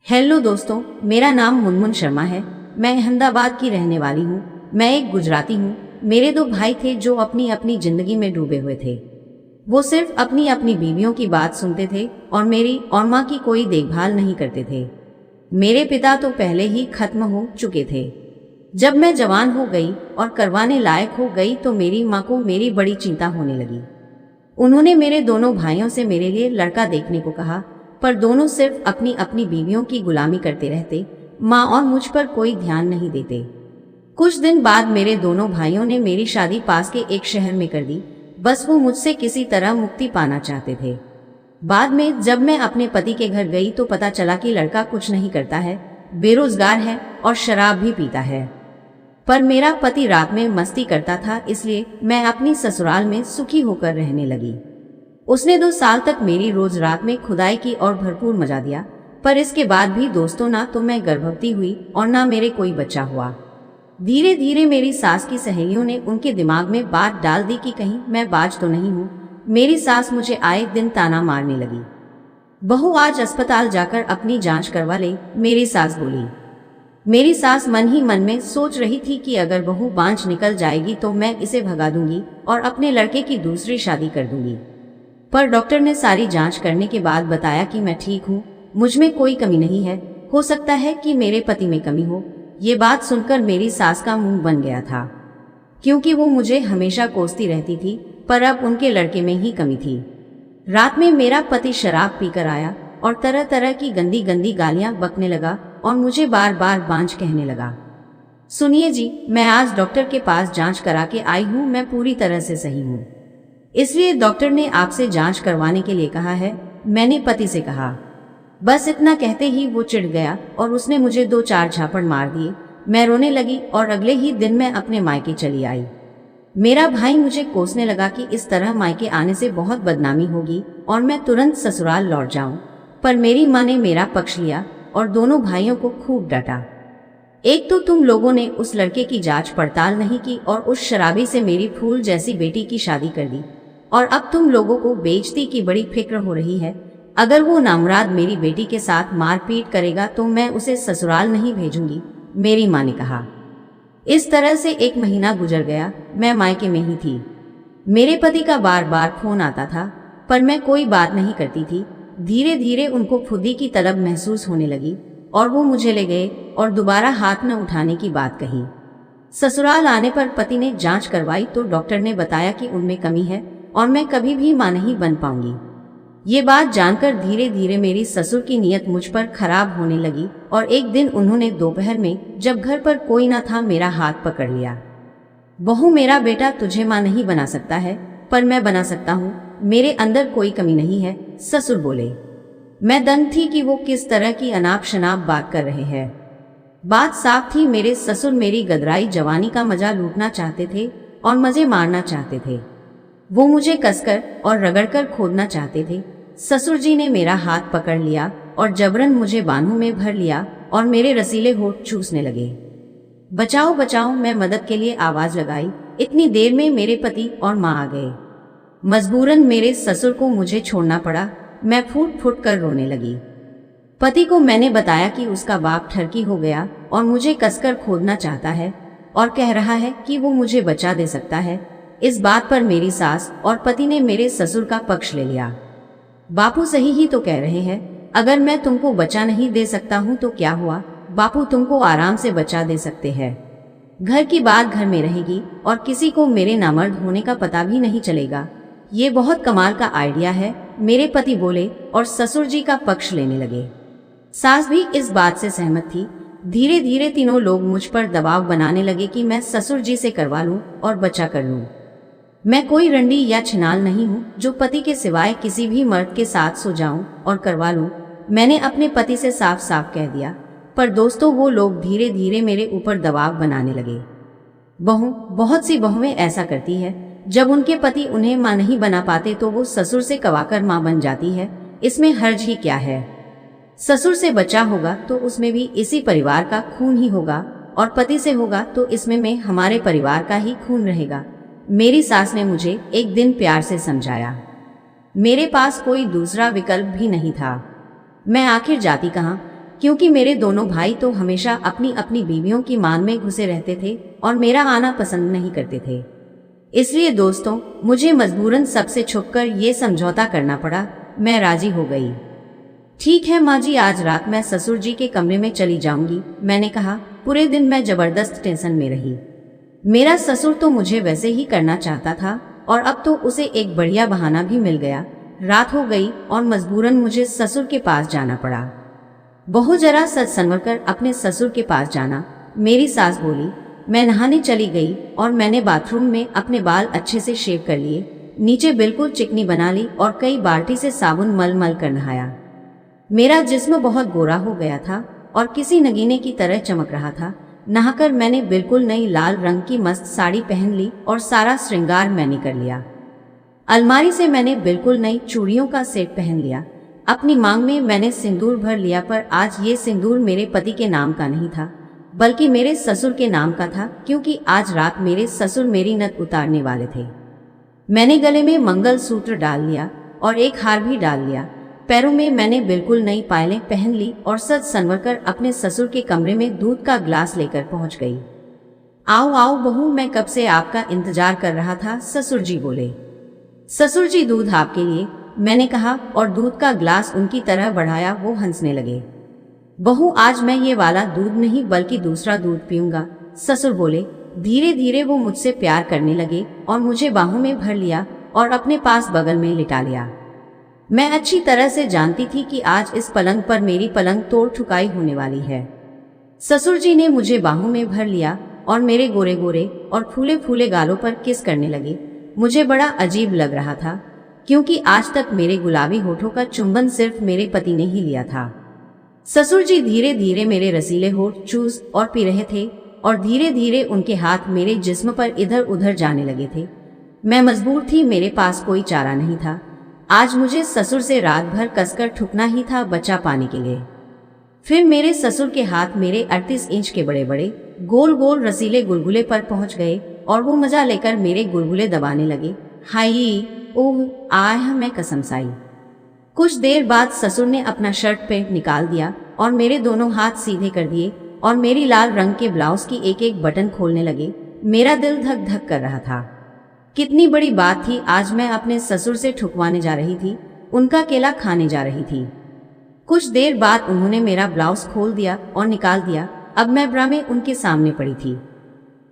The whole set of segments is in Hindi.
हेलो दोस्तों, मेरा नाम मुनमुन शर्मा है। मैं अहमदाबाद की रहने वाली हूँ। मैं एक गुजराती हूँ। मेरे दो भाई थे जो अपनी अपनी जिंदगी में डूबे हुए थे। वो सिर्फ अपनी अपनी बीवियों की बात सुनते थे और मेरी और माँ की कोई देखभाल नहीं करते थे। मेरे पिता तो पहले ही खत्म हो चुके थे। जब मैं जवान हो गई और करवाने लायक हो गई तो मेरी माँ को मेरी बड़ी चिंता होने लगी। उन्होंने मेरे दोनों भाइयों से मेरे लिए लड़का देखने को कहा, पर दोनों सिर्फ अपनी अपनी बीवियों की गुलामी करते रहते। माँ और मुझ पर कोई ध्यान नहीं देते। कुछ दिन बाद मेरे दोनों भाइयों ने मेरी शादी पास के एक शहर में कर दी। बस वो मुझसे किसी तरह मुक्ति पाना चाहते थे। बाद में जब मैं अपने पति के घर गई तो पता चला कि लड़का कुछ नहीं करता है, बेरोजगार है और शराब भी पीता है। पर मेरा पति रात में मस्ती करता था, इसलिए मैं अपनी ससुराल में सुखी होकर रहने लगी। उसने 2 साल तक मेरी रोज रात में खुदाई की और भरपूर मजा दिया। पर इसके बाद भी दोस्तों ना तो मैं गर्भवती हुई और ना मेरे कोई बच्चा हुआ। धीरे धीरे मेरी सास की सहेलियों ने उनके दिमाग में बात डाल दी कि कहीं मैं बाज तो नहीं हूँ। मेरी सास मुझे आए दिन ताना मारने लगी। बहू आज अस्पताल जाकर अपनी जांच करवा ले, मेरी सास बोली। मेरी सास मन ही मन में सोच रही थी कि अगर बहू बांझ निकल जाएगी तो मैं इसे भगा दूंगी और अपने लड़के की दूसरी शादी कर दूंगी। पर डॉक्टर ने सारी जांच करने के बाद बताया कि मैं ठीक हूँ, मुझ में कोई कमी नहीं है। हो सकता है कि मेरे पति में कमी हो। ये बात सुनकर मेरी सास का मुंह बन गया था, क्योंकि वो मुझे हमेशा कोसती रहती थी, पर अब उनके लड़के में ही कमी थी। रात में मेरा पति शराब पीकर आया और तरह तरह की गंदी गंदी गालियां बकने लगा और मुझे बार बार बांझ कहने लगा। सुनिए जी, मैं आज डॉक्टर के पास जांच करा के आई हूँ। मैं पूरी तरह से सही हूँ, इसलिए डॉक्टर ने आपसे जांच करवाने के लिए कहा है, मैंने पति से कहा। बस इतना कहते ही वो चिढ़ गया और उसने मुझे 2-4 झापड़ मार दिए। मैं रोने लगी और अगले ही दिन मैं अपने मायके चली आई। मेरा भाई मुझे कोसने लगा कि इस तरह मायके आने से बहुत बदनामी होगी और मैं तुरंत ससुराल लौट जाऊं। पर मेरी माँ ने मेरा पक्ष लिया और दोनों भाइयों को खूब डांटा। एक तो तुम लोगों ने उस लड़के की जांच पड़ताल नहीं की और उस शराबी से मेरी फूल जैसी बेटी की शादी कर दी, और अब तुम लोगों को बेइज्जती की बड़ी फिक्र हो रही है। अगर वो नामुराद मेरी बेटी के साथ मारपीट करेगा तो मैं उसे ससुराल नहीं भेजूंगी, मेरी माँ ने कहा। इस तरह से 1 महीना गुजर गया। मैं मायके में ही थी। मेरे पति का बार बार फोन आता था, पर मैं कोई बात नहीं करती थी। धीरे धीरे उनको खुदी की तलब महसूस होने लगी और वो मुझे ले गए और दोबारा हाथ न उठाने की बात कही। ससुराल आने पर पति ने जांच करवाई तो डॉक्टर ने बताया कि उनमें कमी है और मैं कभी भी मां नहीं बन पाऊंगी। ये बात जानकर धीरे धीरे मेरी ससुर की नीयत मुझ पर खराब होने लगी और एक दिन उन्होंने दोपहर में, जब घर पर कोई न था, मेरा हाथ पकड़ लिया। बहू, मेरा बेटा तुझे मां नहीं बना सकता है, पर मैं बना सकता हूँ। मेरे अंदर कोई कमी नहीं है, ससुर बोले। मैं दंग थी कि वो किस तरह की अनाप शनाप बात कर रहे हैं। बात साफ थी, मेरे ससुर मेरी गदराई जवानी का मजा लूटना चाहते थे और मजे मारना चाहते थे। वो मुझे कसकर और रगड़कर खोदना चाहते थे। ससुर जी ने मेरा हाथ पकड़ लिया और जबरन मुझे बाहों में भर लिया और मेरे रसीले होठ चूसने लगे। बचाओ बचाओ, मैं मदद के लिए आवाज लगाई। इतनी देर में मेरे पति और माँ आ गए। मजबूरन मेरे ससुर को मुझे छोड़ना पड़ा। मैं फूट फूट कर रोने लगी। पति को मैंने बताया कि उसका बाप ठरकी हो गया और मुझे कसकर खोदना चाहता है और कह रहा है कि वो मुझे बचा दे सकता है। इस बात पर मेरी सास और पति ने मेरे ससुर का पक्ष ले लिया। बापू सही ही तो कह रहे हैं, अगर मैं तुमको बचा नहीं दे सकता हूँ तो क्या हुआ, बापू तुमको आराम से बचा दे सकते हैं। घर की बात घर में रहेगी और किसी को मेरे नामर्द होने का पता भी नहीं चलेगा। ये बहुत कमाल का आइडिया है, मेरे पति बोले और ससुर जी का पक्ष लेने लगे। सास भी इस बात से सहमत थी। धीरे धीरे तीनों लोग मुझ पर दबाव बनाने लगे कि मैं ससुर जी से करवा लूं और बच्चा कर लूं। मैं कोई रंडी या छिनाल नहीं हूँ जो पति के सिवाय किसी भी मर्द के साथ सो जाऊं और करवा लूं। मैंने अपने पति से साफ साफ कह दिया। पर दोस्तों, वो लोग धीरे धीरे मेरे ऊपर दबाव बनाने लगे। बहुत सी बहुएं ऐसा करती है, जब उनके पति उन्हें मां नहीं बना पाते तो वो ससुर से कवाकर मां बन जाती है। इसमें हर्ज ही क्या है। ससुर से बच्चा होगा तो उसमें भी इसी परिवार का खून ही होगा और पति से होगा तो इसमें में हमारे परिवार का ही खून रहेगा। मेरी सास ने मुझे एक दिन प्यार से समझाया। मेरे पास कोई दूसरा विकल्प भी नहीं था। मैं आखिर जाती कहाँ, क्योंकि मेरे दोनों भाई तो हमेशा अपनी अपनी बीवियों की मान में घुसे रहते थे और मेरा आना पसंद नहीं करते थे। इसलिए दोस्तों, मुझे मजबूरन सबसे छुपकर ये समझौता करना पड़ा। मैं राजी हो गई। ठीक है माँ जी, आज रात मैं ससुर जी के कमरे में चली जाऊंगी, मैंने कहा। पूरे दिन मैं जबरदस्त टेंशन में रही। मेरा ससुर तो मुझे वैसे ही करना चाहता था और अब तो उसे एक बढ़िया बहाना भी मिल गया। रात हो गई और मजबूरन मुझे ससुर के पास जाना पड़ा। बहू जरा सच संवर कर अपने ससुर के पास जाना, मेरी सास बोली। मैं नहाने चली गई और मैंने बाथरूम में अपने बाल अच्छे से शेव कर लिए, नीचे बिल्कुल चिकनी बना ली और कई बाल्टी से साबुन मल मल कर नहाया। मेरा जिस्म बहुत गोरा हो गया था और किसी नगीने की तरह चमक रहा था। नहाकर मैंने बिल्कुल नई लाल रंग की मस्त साड़ी पहन ली और सारा श्रृंगार मैंने कर लिया। अलमारी से मैंने बिल्कुल नई चूड़ियों का सेट पहन लिया। अपनी मांग में मैंने सिंदूर भर लिया, पर आज ये सिंदूर मेरे पति के नाम का नहीं था, बल्कि मेरे ससुर के नाम का था, क्योंकि आज रात मेरे ससुर मेरी नथ उतारने वाले थे। मैंने गले में मंगलसूत्र डाल लिया और एक हार भी डाल लिया। पैरों में मैंने बिल्कुल नई पायलें पहन ली और सज संवर कर अपने ससुर के कमरे में दूध का ग्लास लेकर पहुंच गई। आओ आओ बहू, मैं कब से आपका इंतजार कर रहा था, ससुर जी बोले। ससुर जी, दूध आपके लिए, मैंने कहा और दूध का ग्लास उनकी तरह बढ़ाया। वो हंसने लगे। बहू, आज मैं ये वाला दूध नहीं बल्कि दूसरा दूध पीऊंगा, ससुर बोले। धीरे धीरे वो मुझसे प्यार करने लगे और मुझे बाहों में भर लिया और अपने पास बगल में लिटा लिया। मैं अच्छी तरह से जानती थी कि आज इस पलंग पर मेरी पलंग तोड़ ठुकाई होने वाली है। ससुर जी ने मुझे बाहों में भर लिया और मेरे गोरे गोरे और फूले फूले गालों पर किस करने लगे। मुझे बड़ा अजीब लग रहा था, क्योंकि आज तक मेरे गुलाबी होठों का चुंबन सिर्फ मेरे पति ने ही लिया था। ससुर जी धीरे धीरे मेरे रसीले होठ चूस और पी रहे थे और धीरे धीरे उनके हाथ मेरे जिस्म पर इधर उधर जाने लगे थे। मैं मजबूर थी, मेरे पास कोई चारा नहीं था। आज मुझे ससुर से रात भर कसकर ठुकना ही था बच्चा पाने के लिए। फिर मेरे ससुर के हाथ मेरे 38 इंच के बड़े बड़े गोल गोल रसीले गुलगुले पर पहुंच गए और वो मजा लेकर मेरे गुलगुले दबाने लगे। हाय ओह आह, मैं कसम साई। कुछ देर बाद ससुर ने अपना शर्ट पैंट निकाल दिया और मेरे दोनों हाथ सीधे कर दिए और मेरी लाल रंग के ब्लाउज की एक एक बटन खोलने लगे। मेरा दिल धक धक कर रहा था। कितनी बड़ी बात थी, आज मैं अपने ससुर से ठुकवाने जा रही थी, उनका केला खाने जा रही थी। कुछ देर बाद उन्होंने मेरा ब्लाउज खोल दिया और निकाल दिया। अब मैं ब्रा में उनके सामने पड़ी थी।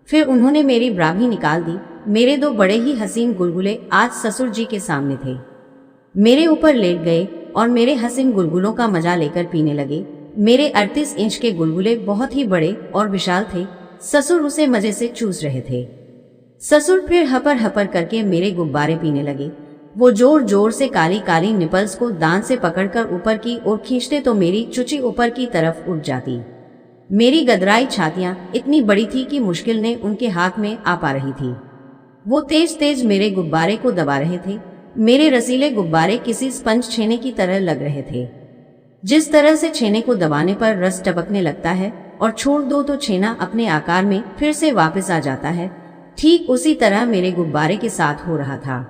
फिर उन्होंने मेरी ब्रा भी निकाल दी। मेरे दो बड़े ही हसीन गुलगुले आज ससुर जी के सामने थे। मेरे ऊपर लेट गए और मेरे हसीन गुलगुलों का मजा लेकर पीने लगे। मेरे 38 इंच के गुलगुले बहुत ही बड़े और विशाल थे। ससुर उसे मजे से चूस रहे थे। ससुर फिर हपर हपर करके मेरे गुब्बारे पीने लगे। वो जोर जोर से काली काली निपल्स को दांत से पकड़कर ऊपर की ओर खींचते तो मेरी चुची ऊपर की तरफ उठ जाती। मेरी गदराई छातियां इतनी बड़ी थी कि मुश्किल ने उनके हाथ में आ पा रही थी। वो तेज तेज मेरे गुब्बारे को दबा रहे थे। मेरे रसीले गुब्बारे किसी स्पंज छेने की तरह लग रहे थे। जिस तरह से छेने को दबाने पर रस टपकने लगता है और छोड़ दो तो छेना अपने आकार में फिर से वापस आ जाता है, ठीक उसी तरह मेरे गुब्बारे के साथ हो रहा था।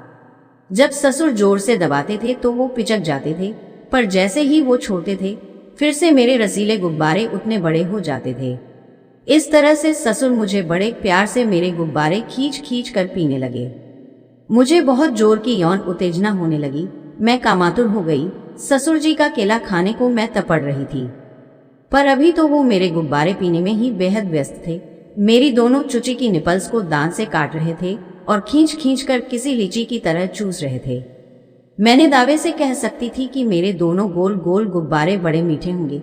जब ससुर जोर से दबाते थे तो वो पिचक जाते थे, पर जैसे ही वो छोड़ते थे फिर से मेरे रसीले गुब्बारे उतने बड़े हो जाते थे। इस तरह से ससुर मुझे बड़े प्यार से मेरे गुब्बारे खींच खींच कर पीने लगे। मुझे बहुत जोर की यौन उत्तेजना होने लगी। मैं कामातुर हो गई। ससुर जी का केला खाने को मैं तपड़ रही थी, पर अभी तो वो मेरे गुब्बारे पीने में ही बेहद व्यस्त थे। मेरी दोनों चुची की निपल्स को दांत से काट रहे थे और खींच खींच कर किसी लीची की तरह चूस रहे थे। मैंने दावे से कह सकती थी कि मेरे दोनों गोल गोल गुब्बारे बड़े मीठे होंगे।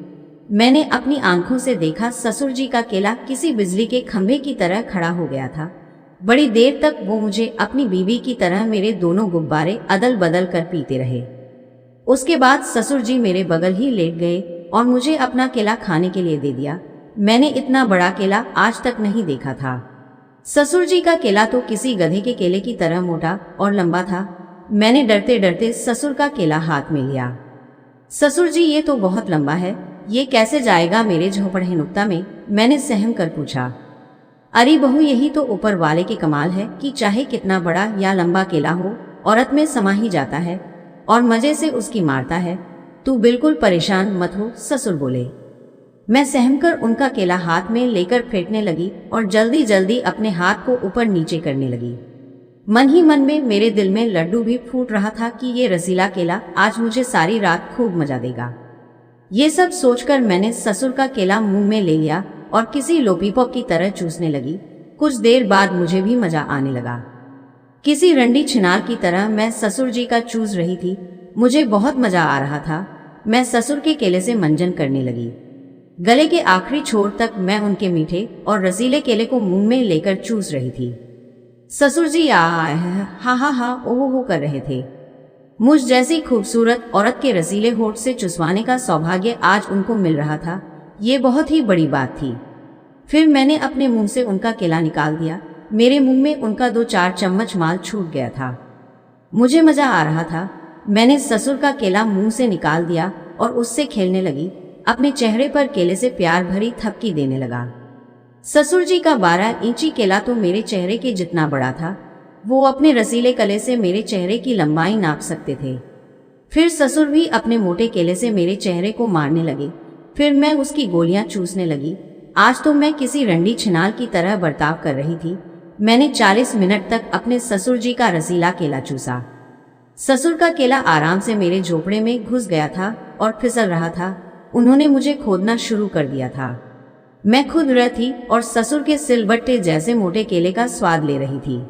मैंने अपनी आंखों से देखा ससुर जी का केला किसी बिजली के खंभे की तरह खड़ा हो गया था। बड़ी देर तक वो मुझे अपनी बीवी की तरह मेरे दोनों गुब्बारे अदल बदल कर पीते रहे। उसके बाद ससुर जी मेरे बगल ही लेट गए और मुझे अपना केला खाने के लिए दे दिया। मैंने इतना बड़ा केला आज तक नहीं देखा था। ससुर जी का केला तो किसी गधे के केले की तरह मोटा और लंबा था। मैंने डरते डरते ससुर का केला हाथ में लिया। ससुर जी, ये तो बहुत लंबा है, ये कैसे जाएगा मेरे झोपड़े नुक्ता में? मैंने सहम कर पूछा। अरे बहू, यही तो ऊपर वाले के कमाल है कि चाहे कितना बड़ा या लंबा केला हो, औरत में समा ही जाता है और मजे से उसकी मारता है। तू बिल्कुल परेशान मत हो, ससुर बोले। मैं सहमकर उनका केला हाथ में लेकर फेंकने लगी और जल्दी जल्दी अपने हाथ को ऊपर नीचे करने लगी। मन ही मन में मेरे दिल में लड्डू भी फूट रहा था कि ये रसीला केला आज मुझे सारी रात खूब मजा देगा। ये सब सोचकर मैंने ससुर का केला मुंह में ले लिया और किसी लोलीपॉप की तरह चूसने लगी। कुछ देर बाद मुझे भी मजा आने लगा। किसी रंडी छिनार की तरह मैं ससुर जी का चूस रही थी। मुझे बहुत मजा आ रहा था। मैं ससुर के केले से मंजन करने लगी। गले के आखिरी छोर तक मैं उनके मीठे और रसीले केले को मुंह में लेकर चूस रही थी। ससुर जी हा हा हा ओहो हो कर रहे थे। मुझ जैसी खूबसूरत औरत के रसीले होठ से चुसवाने का सौभाग्य आज उनको मिल रहा था। ये बहुत ही बड़ी बात थी। फिर मैंने अपने मुंह से उनका केला निकाल दिया। मेरे मुंह में उनका 2-4 चम्मच माल छूट गया था। मुझे मजा आ रहा था। मैंने ससुर का केला मुंह से निकाल दिया और उससे खेलने लगी। अपने चेहरे पर केले से प्यार भरी थपकी देने लगा। ससुर जी का 12 इंची केला तो मेरे चेहरे के जितना बड़ा था। वो अपने रसीले कले से मेरे चेहरे की लंबाई नाप सकते थे। फिर ससुर भी अपने मोटे केले से मेरे चेहरे को मारने लगे। फिर मैं उसकी गोलियां चूसने लगी। आज तो मैं किसी रंडी छिनाल की तरह बर्ताव कर रही थी। मैंने 40 मिनट तक अपने ससुर जी का रसीला केला चूसा। ससुर का केला आराम से मेरे झोपड़े में घुस गया था और फिसल रहा था। उन्होंने मुझे खोदना शुरू कर दिया था। मैं खुद रह थी और ससुर के सिलबट्टे जैसे मोटे केले का स्वाद ले रही थी।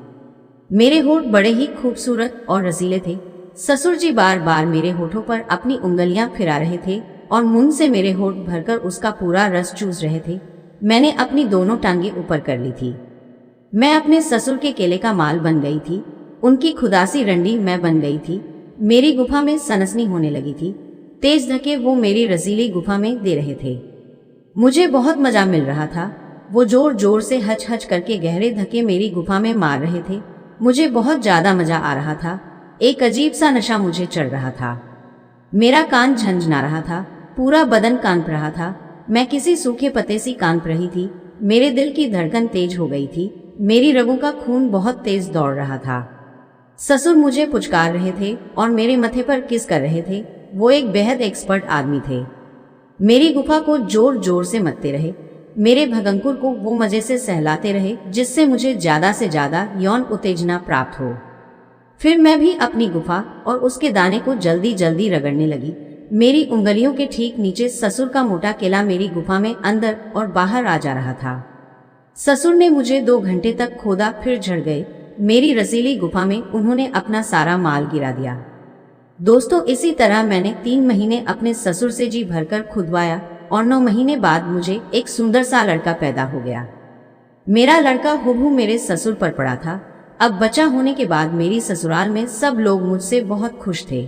मेरे होठ बड़े ही खूबसूरत और रसीले थे। ससुर जी बार बार मेरे होठों पर अपनी उंगलियां फिरा रहे थे और मुंह से मेरे होठ भरकर उसका पूरा रस चूस रहे थे। मैंने अपनी दोनों टांगें ऊपर कर ली थी। मैं अपने ससुर के केले का माल बन गई थी। उनकी खुदासी रंडी मैं बन गई थी। मेरी गुफा में सनसनी होने लगी थी। तेज धक्के वो मेरी रसीली गुफा में दे रहे थे। मुझे बहुत मजा मिल रहा था। वो जोर जोर से हच हच करके गहरे धक्के मेरी गुफा में मार रहे थे। मुझे बहुत ज्यादा मजा आ रहा था। एक अजीब सा नशा मुझे चढ़ रहा था। मेरा कान झंझना रहा था। पूरा बदन कांप रहा था। मैं किसी सूखे पत्ते सी कांप रही थी। मेरे दिल की धड़कन तेज हो गई थी। मेरी रगों का खून बहुत तेज दौड़ रहा था। ससुर मुझे पुचकार रहे थे और मेरे मथे पर किस कर रहे थे। वो एक बेहद एक्सपर्ट आदमी थे। मेरी गुफा को जोर जोर से मत्ते रहे। मेरे भगंकुर को वो मजे से सहलाते रहे जिससे मुझे ज्यादा से ज्यादा यौन उत्तेजना प्राप्त हो। फिर मैं भी अपनी गुफा और उसके दाने को जल्दी जल्दी रगड़ने लगी। मेरी उंगलियों के ठीक नीचे ससुर का मोटा केला मेरी गुफा में अंदर और बाहर आ जा रहा था। ससुर ने मुझे 2 घंटे तक खोदा, फिर झड़ गए। मेरी रसीली गुफा में उन्होंने अपना सारा माल गिरा दिया। दोस्तों, इसी तरह मैंने 3 महीने अपने ससुर से जी भरकर खुदवाया और 9 महीने बाद मुझे एक सुंदर सा लड़का पैदा हो गया। मेरा लड़का हुबहू मेरे ससुर पर पड़ा था। अब बच्चा होने के बाद मेरी ससुराल में सब लोग मुझसे बहुत खुश थे।